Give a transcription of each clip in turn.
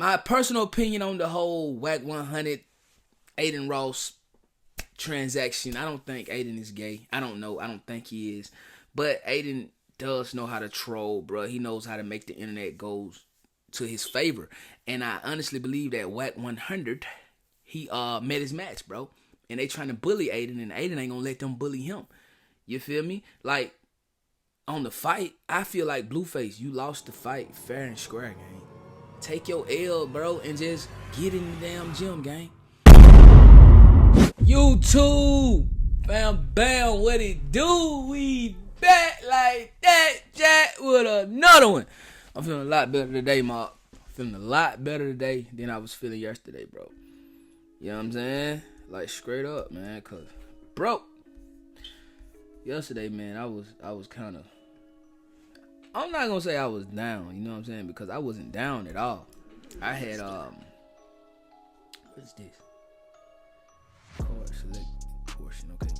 my personal opinion on the whole Wack 100 Adin Ross transaction, I don't think Adin is gay. I don't know. I don't think he is. But Adin does know how to troll, bro. He knows how to make the internet go to his favor. And I honestly believe that Wack 100, he met his match, bro. And they trying to bully Adin, and Adin ain't gonna let them bully him. You feel me? Like, on the fight, I feel like BLUFACE, you lost the fight fair and square, gang. Take your L, bro, and just get in the damn gym, gang. YouTube, bam, what it do? We back like that, Jack, with another one. I'm feeling a lot better today, Mark. Feeling a lot better today than I was feeling yesterday, bro. You know what I'm saying? Like, straight up, man, cause, bro, yesterday, man, I was kind of, I'm not gonna say I was down, you know what I'm saying, because I wasn't down at all. I had, what's this? Card select portion, okay.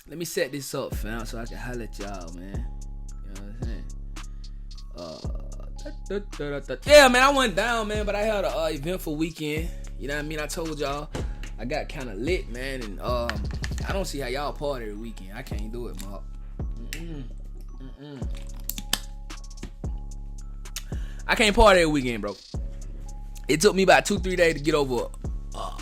Let me set this up, fam, so I can holler at y'all, man. You know what I'm saying? Yeah, man, I went down, man, but I had an eventful weekend. You know what I mean? I told y'all I got kind of lit, man, and I don't see how y'all party every weekend. I can't do it, Mark. I can't party every weekend, bro. It took me about 2-3 days to get over a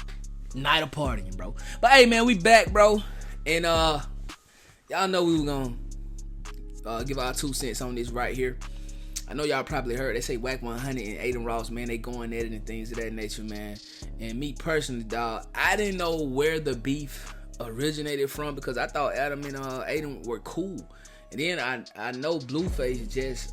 night of partying, bro. But hey, man, we back, bro, and y'all know we were gonna give our 2 cents on this right here. I know y'all probably heard they say Wack 100 and Adin Ross, man, they going at it and things of that nature, man. And me personally, dog, I didn't know where the beef originated from because I thought Adam and Adin were cool. And then I know BLUFACE just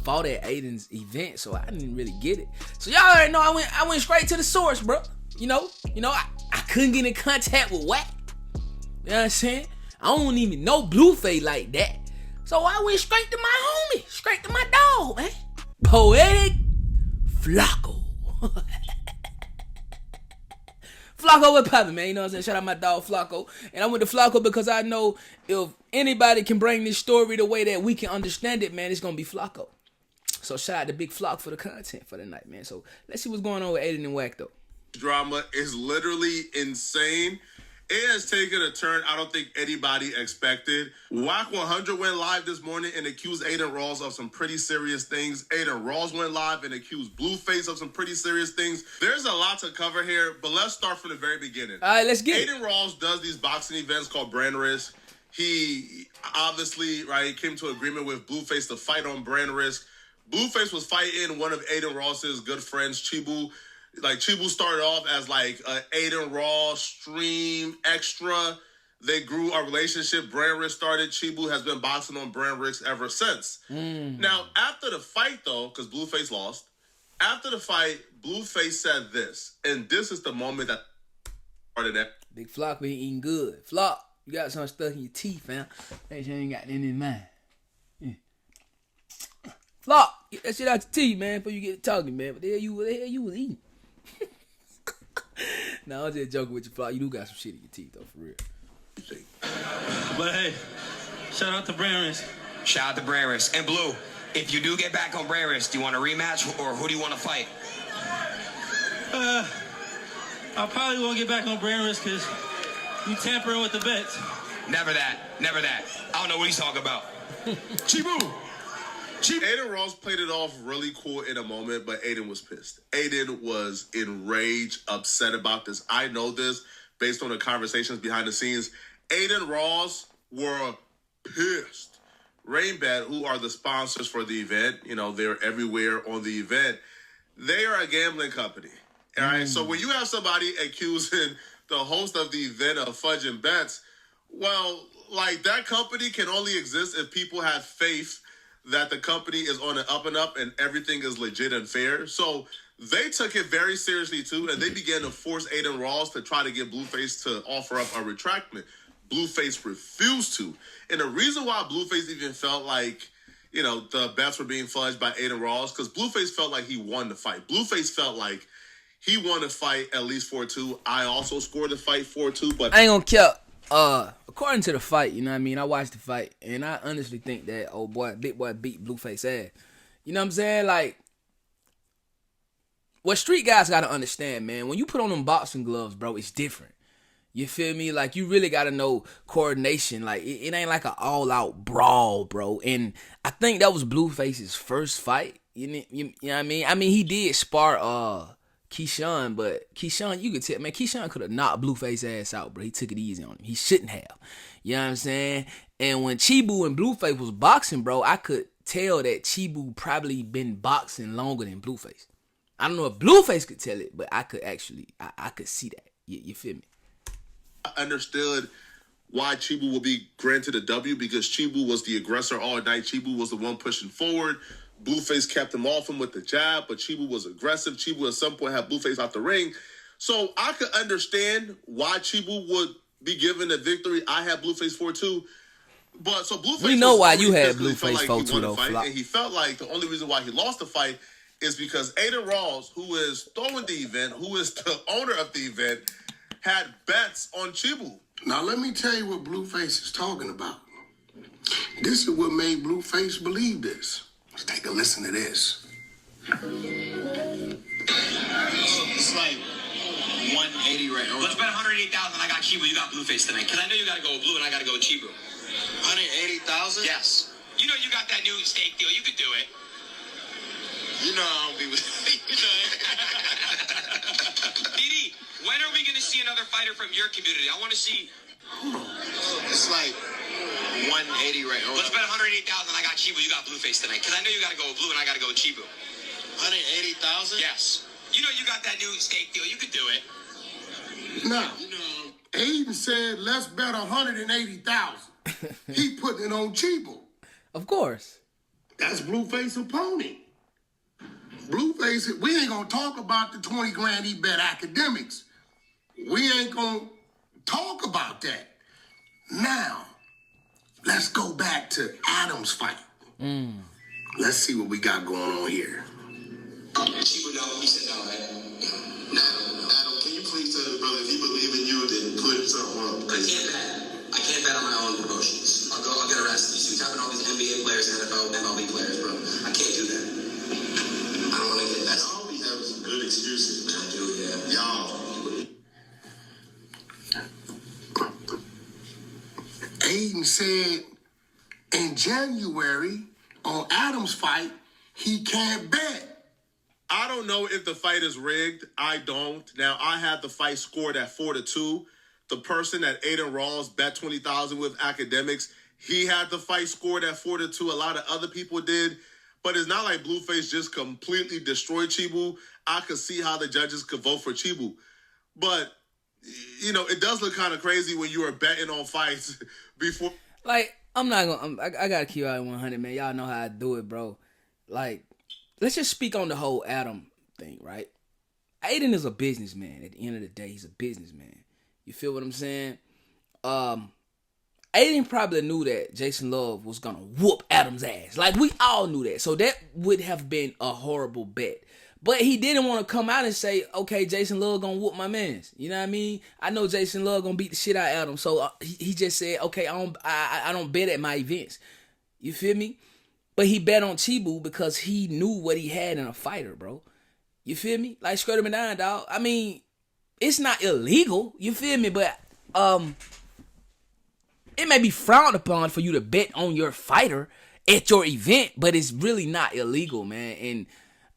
fought at Adin's event, so I didn't really get it. So y'all already know I went straight to the source, bro. You know, I couldn't get in contact with Wack. You know what I'm saying? I don't even know BLUFACE like that. So I went straight to my homie, straight to my dog, man. Poetic Flacco. Flacco was poppin', man. You know what I'm saying? Shout out my dog Flacco. And I went to Flacco because I know if anybody can bring this story the way that we can understand it, man, it's gonna be Flacco. So shout out to Big Flock for the content for the night, man. So let's see what's going on with Adin and Wack, though. Drama is literally insane. It has taken a turn I don't think anybody expected. Wack 100 went live this morning and accused Adin Ross of some pretty serious things. Adin Ross went live and accused BLUFACE of some pretty serious things. There's a lot to cover here, but let's start from the very beginning. All right, let's get Adin Ross does these boxing events called Brand Risk. He obviously, right, came to agreement with BLUFACE to fight on Brand Risk. BLUFACE was fighting one of Adin Ross's good friends, Chibu. Like, Chibu started off as like a Adin Ross stream extra. They grew a relationship. Brand Risk started. Chibu has been boxing on Brand Risk ever since. Now, after the fight, though, because BLUFACE lost, after the fight, BLUFACE said this, and this is the moment that started that. Big Flock been eating good. Flock, you got something stuck in your teeth, fam. Make sure you ain't got nothing in mind. Yeah. Flock, get that shit out your teeth, man, before you get talking, man. What the hell you was eating? Nah, I'm just joking with you, Flock. You do got some shit in your teeth, though, for real. But hey, shout out to Brand Risk. Shout out to Brand Risk. And Blue, if you do get back on Brand Risk, do you want a rematch or who do you want to fight? I probably won't get back on Brand Risk because you tampering with the bets. Never that. Never that. I don't know what he's talking about. Chibu! Adin Ross played it off really cool in a moment, but Adin was pissed. Adin was enraged, upset about this. I know this based on the conversations behind the scenes. Adin Ross were pissed. Rainbet, who are the sponsors for the event, you know, they're everywhere on the event. They are a gambling company. All right, so when you have somebody accusing the host of the event of fudging bets, well, like, that company can only exist if people have faith that the company is on an up and up and everything is legit and fair. So they took it very seriously too, and they began to force Adin Ross to try to get BLUFACE to offer up a retractment. BLUFACE refused to. And the reason why BLUFACE even felt like, you know, the bets were being fudged by Adin Ross, because BLUFACE felt like he won the fight. BLUFACE felt like he won the fight at least 4-2. I also scored the fight 4-2, but I ain't gonna kill. According to the fight, you know what I mean? I watched the fight, and I honestly think that big boy beat BLUFACE ass. You know what I'm saying? Like, what street guys gotta understand, man, when you put on them boxing gloves, bro, it's different. You feel me? Like, you really gotta know coordination. Like, it ain't like an all-out brawl, bro. And I think that was Blueface's first fight. You know what I mean? I mean, he did spar Keyshawn, but Keyshawn, you could tell, man, Keyshawn could have knocked Blueface ass out, bro. He took it easy on him. He shouldn't have. You know what I'm saying? And when Chibu and Blueface was boxing, bro, I could tell that Chibu probably been boxing longer than Blueface. I don't know if Blueface could tell it, but I could actually, I could see that. You feel me? I understood why Chibu will be granted a W, because Chibu was the aggressor all night. Chibu was the one pushing forward. Blueface kept him off him with the jab, but Chibu was aggressive. Chibu at some point had Blueface out the ring. So I could understand why Chibu would be given a victory. I had Blueface 4-2. But so Blueface, we know why you had physically Blueface felt like 4-2 he won though. a fight, and he felt like the only reason why he lost the fight is because Adin Ross, who is throwing the event, who is the owner of the event, had bets on Chibu. Now, let me tell you what Blueface is talking about. This is what made Blueface believe this. Let's take a listen to this. It's like 180 right now. Let's bet 180,000. I got Chibu. You got Blueface tonight. Because I know you got to go with Blue and I got to go with Chibu. 180,000? Yes. You know you got that new steak deal. You could do it. You know I don't be with you know. DD, when are we going to see another fighter from your community? I want to see. It's like 180 right now. Let's bet 180,000. I got Chibu. You got Blueface tonight. Because I know you got to go with Blue and I got to go with Chibu. 180,000? Yes. You know you got that new steak deal. You could do it. Now, Adin said, let's bet 180,000. He putting it on Chibu. Of course. That's Blueface's opponent. Blueface, we ain't gonna talk about the 20 grand he bet academics. We ain't gonna talk about that. Now, let's go back to Adam's fight. Let's see what we got going on here. Chibu, no. He said no, right? No. Adam, can you please tell the brother if he believe in you, then put something on? I can't bet on my own promotions. I'll get arrested. You see what's happening to all these NBA players, NFL, MLB players, bro. I can't do that. I don't want to get that. Y'all be having some good excuses, man. I do, yeah. Y'all. Adin said in January on Adam's fight, he can't bet. I don't know if the fight is rigged. I don't. Now, I had the fight scored at 4-2. The person that Adin Ross bet 20,000 with academics, he had the fight scored at 4-2. A lot of other people did. But it's not like Blueface just completely destroyed Chibu. I could see how the judges could vote for Chibu. But, you know, it does look kind of crazy when you are betting on fights before. Like, I'm not gonna. I gotta keep out at 100, man. Y'all know how I do it, bro. Like, let's just speak on the whole Adam thing, right? Adin is a businessman. At the end of the day, he's a businessman. You feel what I'm saying? Adin probably knew that Jason Love was gonna whoop Adam's ass. Like, we all knew that. So that would have been a horrible bet. But he didn't want to come out and say, okay, Jason Love gonna whoop my mans. You know what I mean? I know Jason Love gonna beat the shit out of Adam. So he just said, okay, I don't bet at my events. You feel me? But he bet on Chibu because he knew what he had in a fighter, bro. You feel me? Like, straight up and down, dog. I mean, it's not illegal. You feel me? But it may be frowned upon for you to bet on your fighter at your event, but it's really not illegal, man. And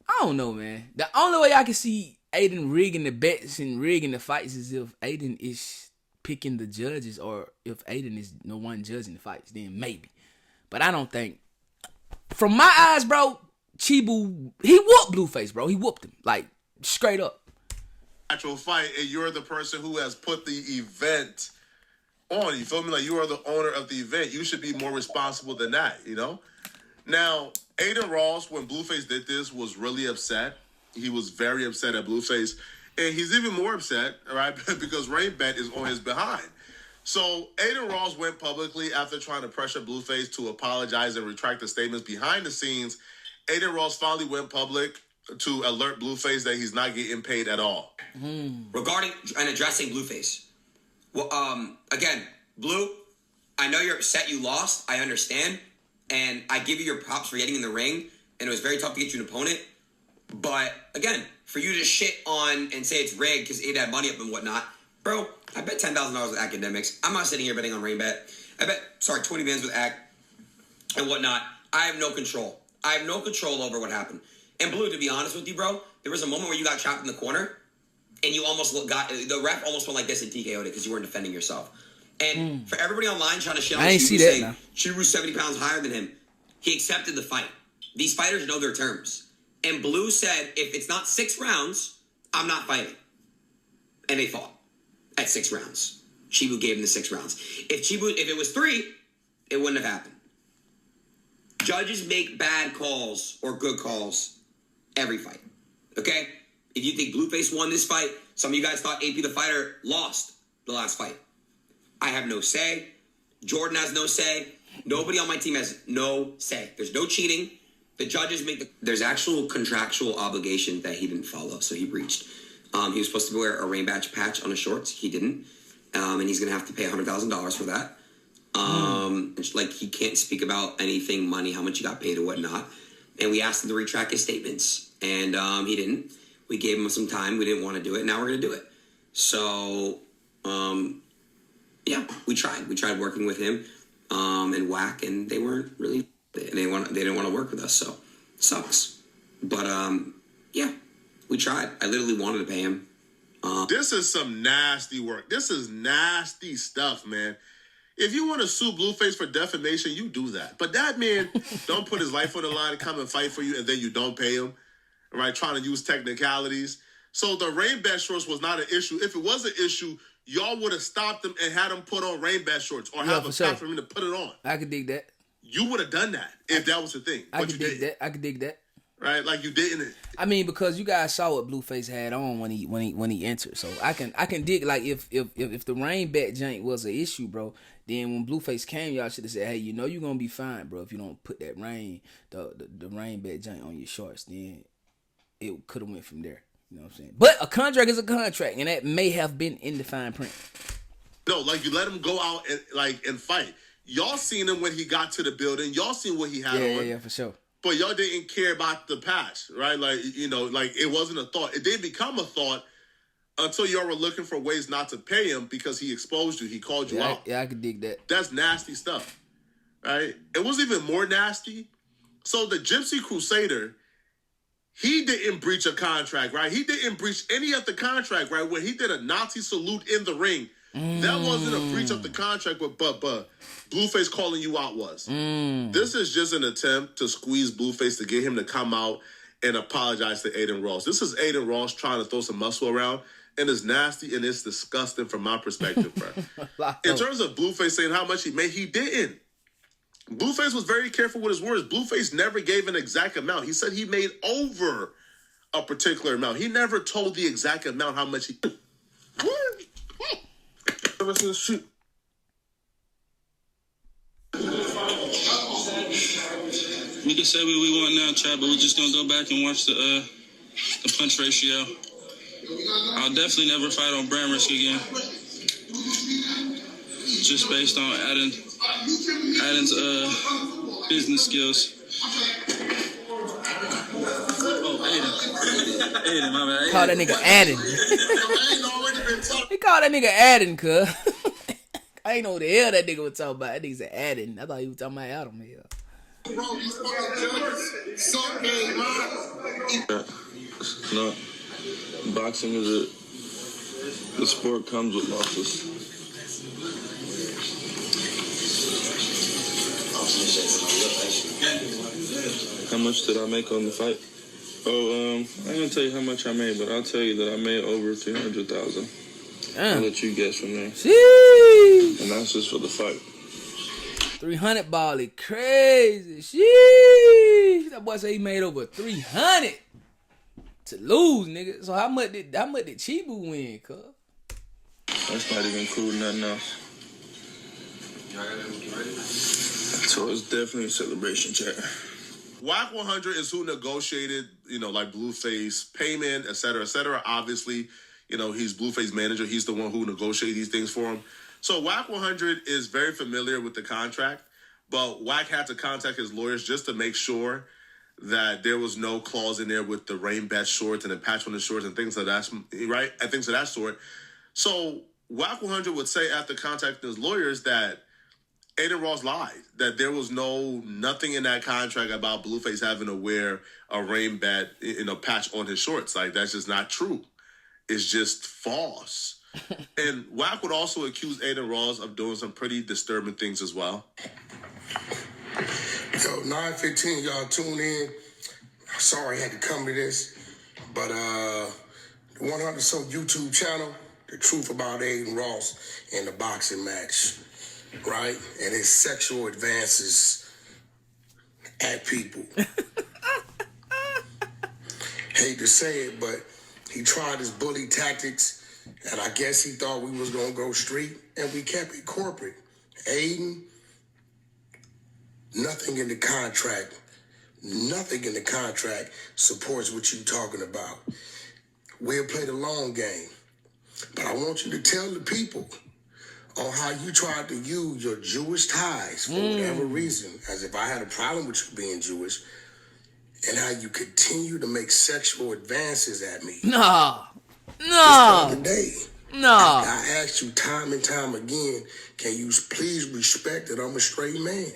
I don't know, man. The only way I can see Adin rigging the bets and rigging the fights is if Adin is picking the judges, or if Adin is the one judging the fights, then maybe. But I don't think. From my eyes, bro, Chibu, he whooped Blueface, bro. He whooped him, like, straight up. Actual fight, and you're the person who has put the event on. You feel me? Like, you are the owner of the event. You should be more responsible than that, you know? Now, Adin Ross, when Blueface did this, was really upset. He was very upset at Blueface. And he's even more upset, right? Because Rainbet is on his behind. So Adin Ross went publicly after trying to pressure Blueface to apologize and retract the statements behind the scenes. Adin Ross finally went public to alert Blueface that he's not getting paid at all. Regarding and addressing Blueface. Well, again, Blue, I know you're upset you lost. I understand. And I give you your props for getting in the ring. And it was very tough to get you an opponent. But again, for you to shit on and say it's rigged because it had money up and whatnot, bro, I bet $10,000 with academics. I'm not sitting here betting on RainBet. I bet, 20 bands with Ac and whatnot. I have no control. I have no control over what happened. And Blue, to be honest with you, bro, there was a moment where you got chopped in the corner and you almost the ref almost went like this and TKO'd it because you weren't defending yourself. And for everybody online trying to shit on Chibu saying Chibu's 70 pounds higher than him, he accepted the fight. These fighters know their terms. And Blue said, if it's not 6 rounds, I'm not fighting. And they fought at 6 rounds. Chibu gave him the 6 rounds. If it was 3, it wouldn't have happened. Judges make bad calls or good calls every fight. Okay? If you think BLUFACE won this fight, some of you guys thought AP the Fighter lost the last fight. I have no say. Jordan has no say. Nobody on my team has no say. There's no cheating. The judges make there's actual contractual obligation that he didn't follow, so he breached. He was supposed to wear a rain patch on his shorts. He didn't. And he's going to have to pay $100,000 for that. Like, he can't speak about anything, money, how much he got paid or whatnot. And we asked him to retract his statements. And he didn't. We gave him some time. We didn't want to do it. Now we're going to do it. So, yeah, we tried. We tried working with him and Wack, and they weren't really... They didn't want to work with us, so sucks. But, yeah, we tried. I literally wanted to pay him. This is some nasty work. This is nasty stuff, man. If you want to sue BLUFACE for defamation, you do that. But that man don't put his life on the line and come and fight for you, and then you don't pay him, right? Trying to use technicalities. So the rain bat shorts was not an issue. If it was an issue, y'all would have stopped him and had him put on rain bat shorts or have a pack for him to put it on. I could dig that. You would have done that if that was the thing. I could dig that. I could dig that. Right, like you didn't. I mean, because you guys saw what BLUFACE had on when he entered, so I can dig, like, if the rain bat jank was an issue, bro. Then when BLUFACE came, y'all should have said, hey, you know you're gonna be fine, bro, if you don't put that the rain bat jank on your shorts. Then it could have went from there. You know what I'm saying? But a contract is a contract, and that may have been in the fine print. No, like, you let him go out and fight. Y'all seen him when he got to the building. Y'all seen what he had on. Yeah, for sure. But y'all didn't care about the patch, right? Like, you know, like, it wasn't a thought. It didn't become a thought until y'all were looking for ways not to pay him because he exposed you. He called you out. Yeah, I could dig that. That's nasty stuff, right? It was even more nasty. So the Gypsy Crusader, he didn't breach a contract, right? He didn't breach any of the contract, right? When he did a Nazi salute in the ring, that wasn't a breach of the contract, but BLUFACE calling you out was. This is just an attempt to squeeze BLUFACE to get him to come out and apologize to Adin Ross. This is Adin Ross trying to throw some muscle around, and it's nasty and it's disgusting from my perspective, bro. In terms of BLUFACE saying how much he made, he didn't. BLUFACE was very careful with his words. BLUFACE never gave an exact amount. He said he made over a particular amount. He never told the exact amount how much he... What? The rest of the shoot. We can say what we want now, Chad, but we're just gonna go back and watch the punch ratio. I'll definitely never fight on brand risk again. Just based on Adin's business skills. Oh, Adin, my bad. Call that nigga Adin. He called that nigga Adin, cuz. I ain't know what the hell that nigga was talking about. That nigga said Adin. I thought he was talking about Adam here. No, boxing is the sport comes with losses. How much did I make on the fight? Oh, I ain't gonna tell you how much I made, but I'll tell you that I made over 300,000. I'll let you guess from there. Sheesh. And that's just for the fight. 300 ball is crazy. Sheesh. That boy said he made over 300 to lose, nigga. So how much did Chibu win, cuz? That's not even including nothing else. So it's definitely a celebration, chat. Wack 100 is who negotiated, you know, like BLUFACE payment, et cetera, et cetera. Obviously, you know, he's BLUFACE manager. He's the one who negotiated these things for him. So Wack 100 is very familiar with the contract, but Wack had to contact his lawyers just to make sure that there was no clause in there with the rain bat shorts and the patch on the shorts and things of that, right? And things of that sort. So Wack 100 would say after contacting his lawyers that Adin Ross lied, that there was nothing in that contract about BLUFACE having to wear a rain bat, patch on his shorts. Like, that's just not true. It's just false. And Wack would also accuse Adin Ross of doing some pretty disturbing things as well. So 9:15, y'all tune in. Sorry I had to come to this, but the 100 some YouTube channel, the truth about Adin Ross in the boxing match, right? And his sexual advances at people. Hate to say it, but he tried his bully tactics, and I guess he thought we was gonna go street, and we kept it corporate. Adin, nothing in the contract supports what you're talking about. We'll play the long game. But I want you to tell the people on how you tried to use your Jewish ties for whatever reason, as if I had a problem with you being Jewish, and how you continue to make sexual advances at me. No. I asked you time and time again, can you please respect that I'm a straight man?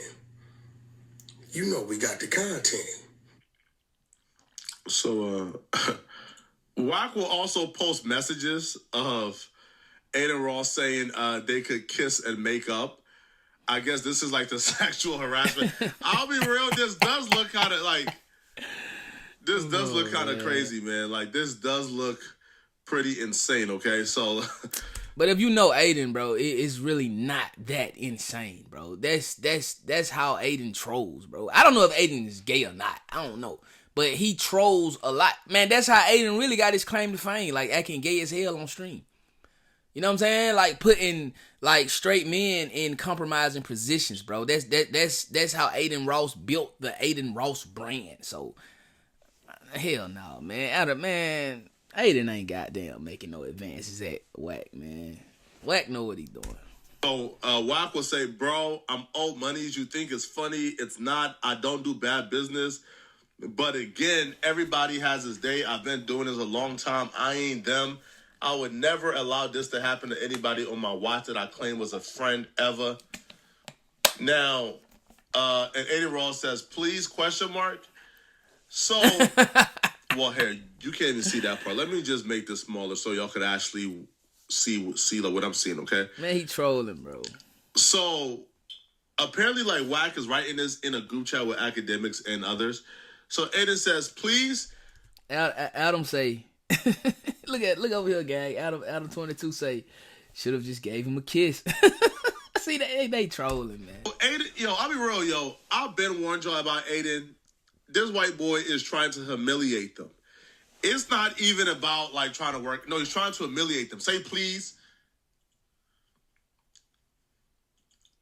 You know we got the content. So, Wack will also post messages of Adin Ross saying they could kiss and make up. I guess this is like the sexual harassment. I'll be real, this does look kind of like... This does look kind of crazy, man. Like, this does look pretty insane, okay? So... But if you know Adin, bro, it's really not that insane, bro. That's how Adin trolls, bro. I don't know if Adin is gay or not. I don't know. But he trolls a lot. Man, that's how Adin really got his claim to fame. Like, acting gay as hell on stream. You know what I'm saying? Like, putting, like, straight men in compromising positions, bro. That's how Adin Ross built the Adin Ross brand. So, hell no, man. Adin ain't goddamn making no advances at Wack, man. Wack know what he doing. So Wack will say, bro, I'm old money. You think it's funny. It's not. I don't do bad business. But again, everybody has his day. I've been doing this a long time. I ain't them. I would never allow this to happen to anybody on my watch that I claim was a friend ever. Now, and Adin Ross says, please, ? So... Well, here, you can't even see that part. Let me just make this smaller so y'all could actually see like, what I'm seeing, okay? Man, he trolling, bro. So, apparently, like, Wack is writing this in a group chat with academics and others. So, Adin says, please... Adam say... look over here, gang. Adam 22 say, should have just gave him a kiss. See, they trolling, man. Adin, I'll be real, I've been warned y'all about Adin. This white boy is trying to humiliate them. It's not even about, like, trying to work. No, he's trying to humiliate them. Say, please.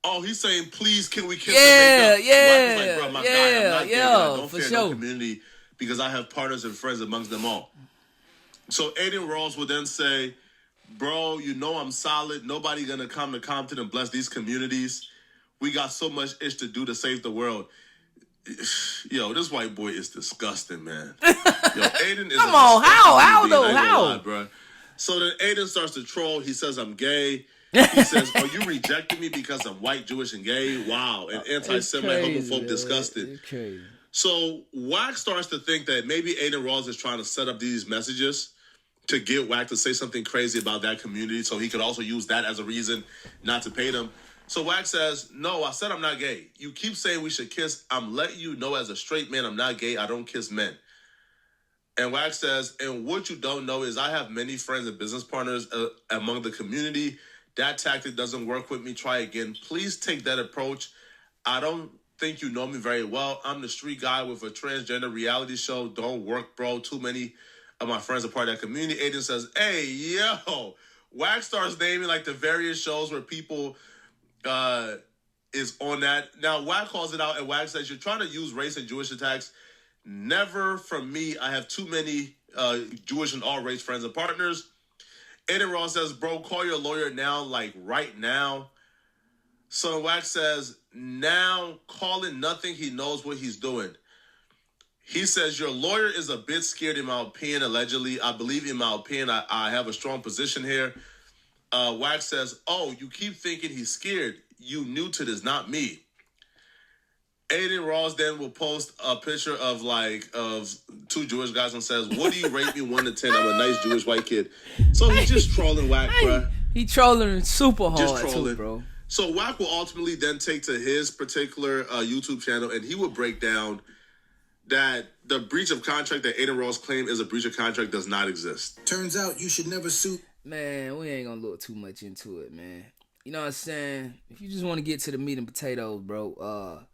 Oh, he's saying, please, can we kiss and make up? Yeah, like, bro, my guy, I'm not gay. I don't for fear sure. no community because I have partners and friends amongst them all. So Adin Ross would then say, bro, I'm solid. Nobody going to come to Compton and bless these communities. We got so much ish to do to save the world. Yo, this white boy is disgusting, man. Adin is... Come on, how though? How? Bro. So then Adin starts to troll. He says, I'm gay. He says, oh, you rejected me because I'm white, Jewish, and gay? Wow. And anti-Semite, homophobe, disgusted. It's crazy. So Wack starts to think that maybe Adin Ross is trying to set up these messages to get Wack to say something crazy about that community so he could also use that as a reason not to pay them. So Wack says, no, I said I'm not gay. You keep saying we should kiss. I'm letting you know as a straight man, I'm not gay. I don't kiss men. And Wack says, and what you don't know is I have many friends and business partners among the community. That tactic doesn't work with me. Try again. Please take that approach. I don't think you know me very well. I'm the street guy with a transgender reality show. Don't work, bro. Too many of my friends are part of that community. Adin says, hey, yo. Wack starts naming like the various shows where people... is on that. Now, Wack calls it out, and Wack says, you're trying to use race and Jewish attacks. Never from me. I have too many Jewish and all race friends and partners. Adin Ross says, bro, call your lawyer now, like right now. So Wack says, now calling nothing. He knows what he's doing. He says, your lawyer is a bit scared in my opinion, allegedly. I believe in my opinion, I have a strong position here. Wack says, oh, you keep thinking he's scared. You new to this, not me. Adin Ross then will post a picture of two Jewish guys and says, what do you rate me 1 to 10? I'm a nice Jewish white kid. So he's just trolling Wack, bro. He trolling super hard Just trolling. too, bro. So Wack will ultimately then take to his particular YouTube channel and he will break down that the breach of contract that Adin Ross claimed is a breach of contract does not exist. Turns out you should never sue. Man, we ain't gonna look too much into it, man. You know what I'm saying? If you just want to get to the meat and potatoes, bro,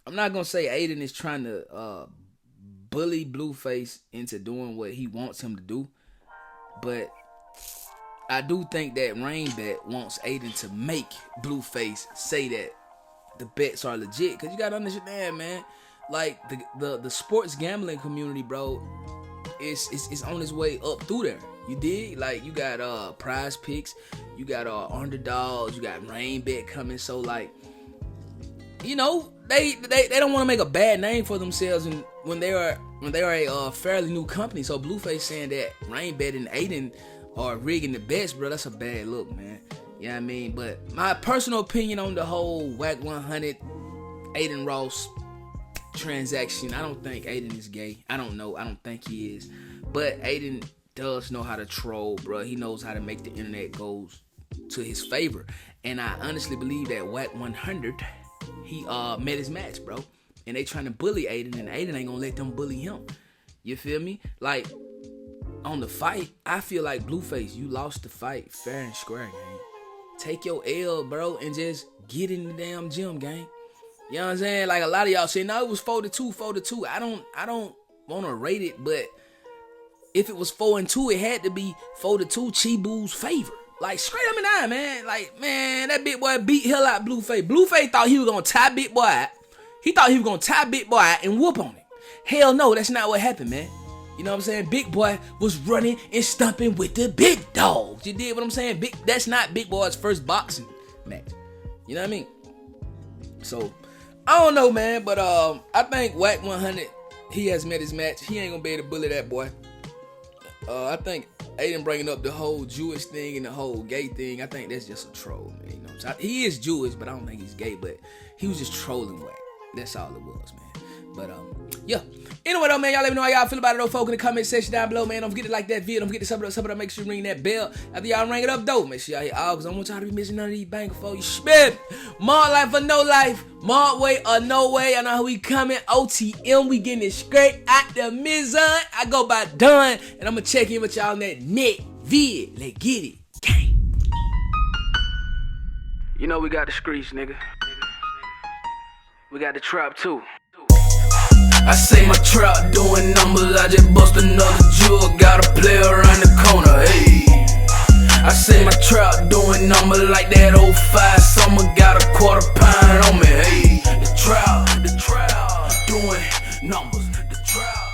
I'm not gonna say Adin is trying to bully BLUFACE into doing what he wants him to do, but I do think that Rainbat wants Adin to make BLUFACE say that the bets are legit. Cause you gotta understand, man. Like the sports gambling community, bro, is on its way up through there. You dig? Like you got Prize Picks, you got Underdogs, you got Rainbat coming. So like, you know, they don't want to make a bad name for themselves, and when they are a fairly new company. So BLUFACE saying that Rainbat and Adin are rigging the bets, bro, that's a bad look, man. You know what I mean? But my personal opinion on the whole Wack 100 Adin Ross transaction, I don't think Adin is gay. I don't know. I don't think he is. But Adin does know how to troll, bro. He knows how to make the internet goes to his favor. And I honestly believe that Wack 100, he met his match, bro. And they trying to bully Adin, and Adin ain't gonna let them bully him. You feel me? Like, on the fight, I feel like BLUFACE, you lost the fight fair and square, gang. Take your L, bro, and just get in the damn gym, gang. You know what I'm saying? Like a lot of y'all say, no, it was 4-2. I don't want to rate it, but if it was 4-2, it had to be 4-2 Chibu's favor. Like straight up and down, man. Like, man, that big boy beat hell out BLUFACE. BLUFACE thought he was gonna tie big boy out. He thought he was gonna tie big boy out and whoop on him. Hell no, that's not what happened, man. You know what I'm saying? Big boy was running and stumping with the big dogs. You did what I'm saying? That's not big boy's first boxing match. You know what I mean? So I don't know, man, but I think Wack 100, he has met his match. He ain't gonna be able to bully that boy. I think Adin bringing up the whole Jewish thing and the whole gay thing, I think that's just a troll, man. You know what I'm saying? He is Jewish, but I don't think he's gay, but he was just trolling Wack. That's all it was, man. But yeah. Anyway though, man, y'all let me know how y'all feel about it though, folks, in the comment section down below, man. Don't forget to like that video. Don't forget to sub it up. Make sure you ring that bell. After y'all ring it up though, make sure y'all hit all, because I don't want y'all to be missing none of these bangers for you. Smith, Mark life or no life, Mark way or no way. I know how we coming. OTM, we getting it straight out the mizon. I go by Done, and I'm gonna check in with y'all on that net vid. Let's get it. Gang. You know we got the streets, nigga. We got the trap too. I say my trap doing numbers, I just bust another jewel, got a player around the corner, hey. I say my trap doing numbers like that 05 summer, got a £1/4 on me, hey. The trap, doing numbers, the trap.